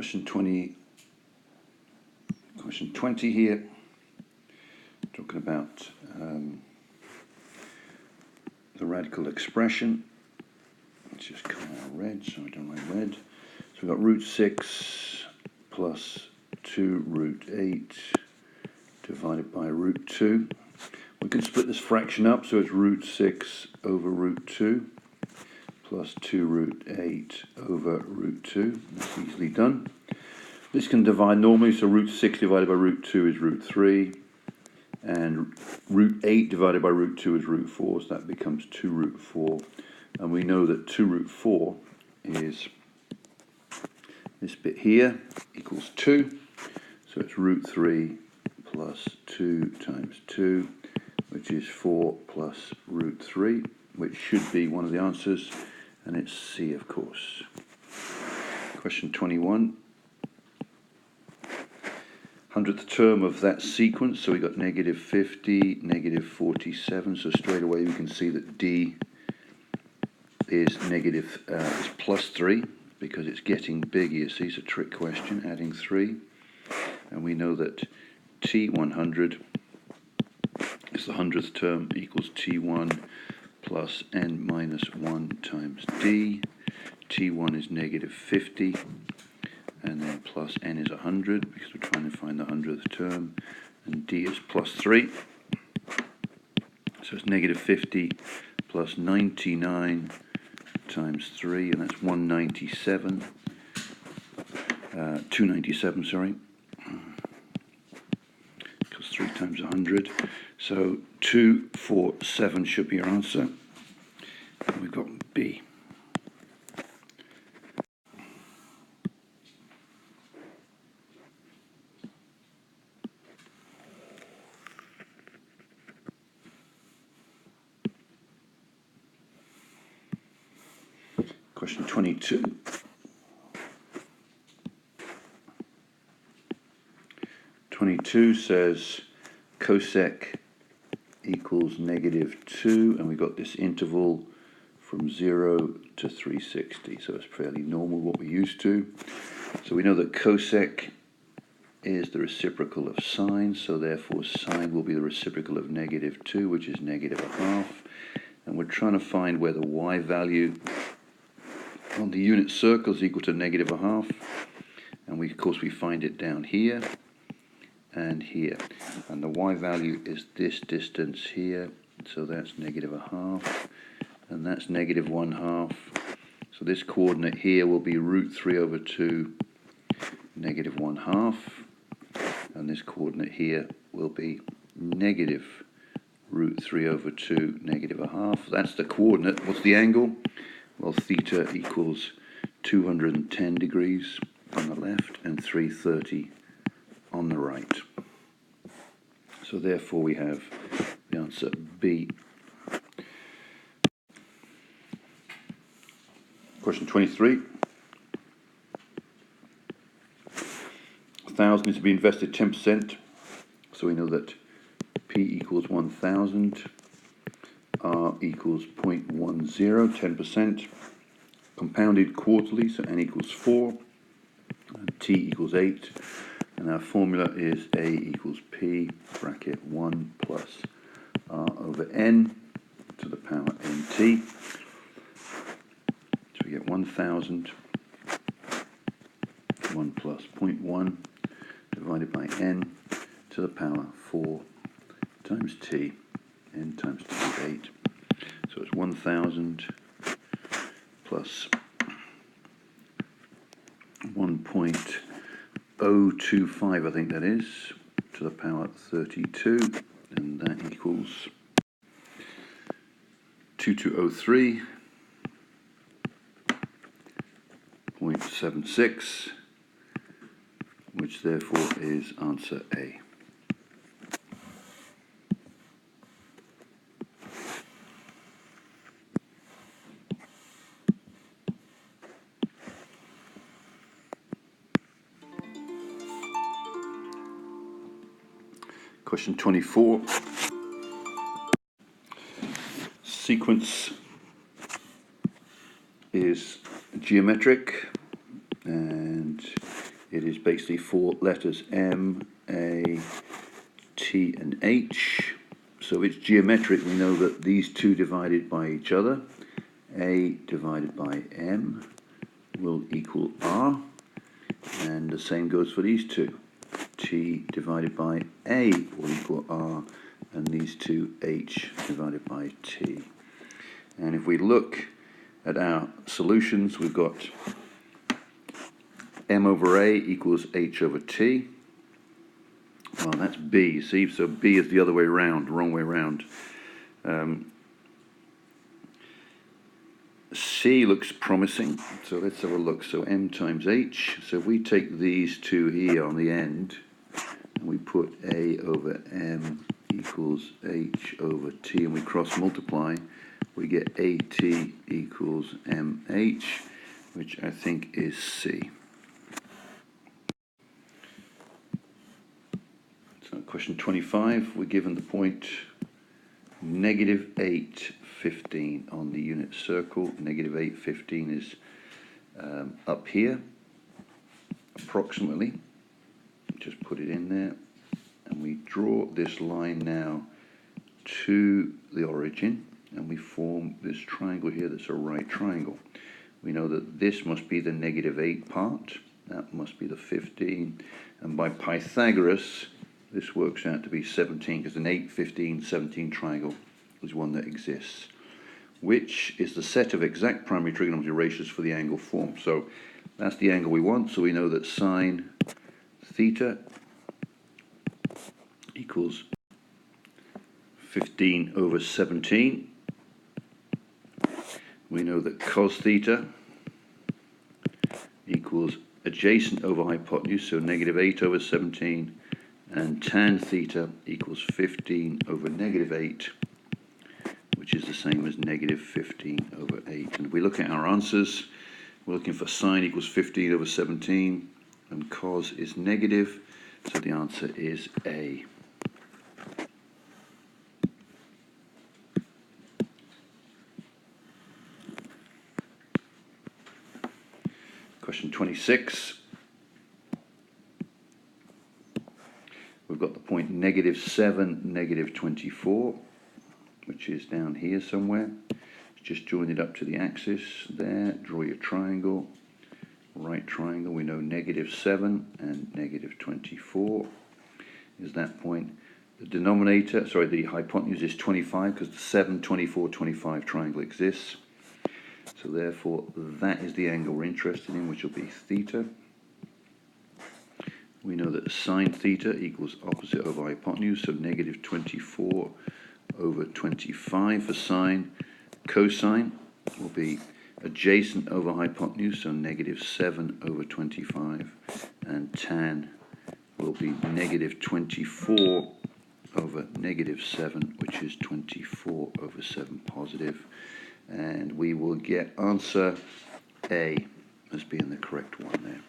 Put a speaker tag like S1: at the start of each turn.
S1: Question 20 here, talking about the radical expression. Let's just colour out red, so I don't like red. So we've got root 6 plus 2 root 8 divided by root 2. We can split this fraction up, so it's root 6 over root 2 plus 2 root 8 over root 2. That's easily done. This can divide normally, so root 6 divided by root 2 is root 3, and root 8 divided by root 2 is root 4, so that becomes 2 root 4. And we know that 2 root 4 is this bit here, equals 2, so it's root 3 plus 2 times 2, which is 4 plus root 3, which should be one of the answers, and it's C, of course. Question 21. 100th term of that sequence, so we got negative 50, negative 47, so straight away we can see that D is plus 3, because it's getting big, you see. It's a trick question, adding 3. And we know that T100 is the 100th term, equals T1 plus n minus 1 times D. T1 is negative 50, and then plus n is 100, because we're trying to find the 100th term, and D is plus 3. So it's negative 50 plus 99 times 3, and that's 197, 297, sorry, because 3 times 100. So 247 should be our answer, and we've got B. Question 22. Says cosec equals negative 2, and we got this interval from 0 to 360, so it's fairly normal, what we're used to. So we know that cosec is the reciprocal of sine, so therefore sine will be the reciprocal of negative 2, which is negative 1/2, and we're trying to find where the y value on the unit circle is equal to negative 1/2, and we, of course, we find it down here and here, and the y value is this distance here, so that's negative 1/2, and that's negative 1/2. So this coordinate here will be root 3 over 2 negative 1/2, and this coordinate here will be negative root 3 over 2 negative 1/2. That's the coordinate. What's the angle? Well, theta equals 210 degrees on the left and 330 on the right. So therefore we have the answer B. Question 23. 1,000 is to be invested 10%. So we know that P equals 1,000. R equals 0.10, 10%. Compounded quarterly, so N equals 4. And T equals 8. And our formula is A equals P, bracket 1 plus R over N to the power NT. So we get 1,000, 1 plus 0.1 divided by N to the power 4 times T. N times T is 8. So it's 1,000 plus 1.025, I think that is, to the power 32, and that equals 2203.76, which therefore is answer A. Question 24. Sequence is geometric, and It is basically 4 letters M, A, T and H. So it's geometric. We know that these two divided by each other, A divided by M, will equal R. And the same goes for these two. T divided by A will equal R, and these two H divided by T. And if we look at our solutions, we've got M over A equals H over T. Well, that's B, you see, so B is the other way around, wrong way around. C looks promising, so let's have a look. So M times H, so if we take these two here on the end, and we put A over M equals H over T, and we cross multiply, we get AT equals MH, which I think is C. So question 25, we're given the point -8, 15 on the unit circle. -8, 15 is up here, approximately. Just put it in there, and we draw this line now to the origin, and we form this triangle here that's a right triangle. We know that this must be the -8 part, that must be the 15, and by Pythagoras, this works out to be 17, because an 8, 15, 17 triangle is one that exists, which is the set of exact primary trigonometry ratios for the angle formed. So that's the angle we want, so we know that sine theta equals 15 over 17. We know that cos theta equals adjacent over hypotenuse, so -8 over 17, and tan theta equals 15 over -8, which is the same as -15 over 8. And if we look at our answers, we're looking for sine equals 15 over 17, and cos is negative, so the answer is A. Question 26. We've got the point -7, -24, which is down here somewhere. Just join it up to the axis there, draw your triangle, right triangle. We know -7 and -24 is that point. The denominator, sorry, the hypotenuse is 25, because the 7, 24, 25 triangle exists. So therefore, that is the angle we're interested in, which will be theta. We know that sine theta equals opposite over hypotenuse, so -24 over 25 for sine. Cosine will be adjacent over hypotenuse, so -7 over 25, and tan will be -24 over -7, which is 24 over 7 positive, and we will get answer A as being the correct one there.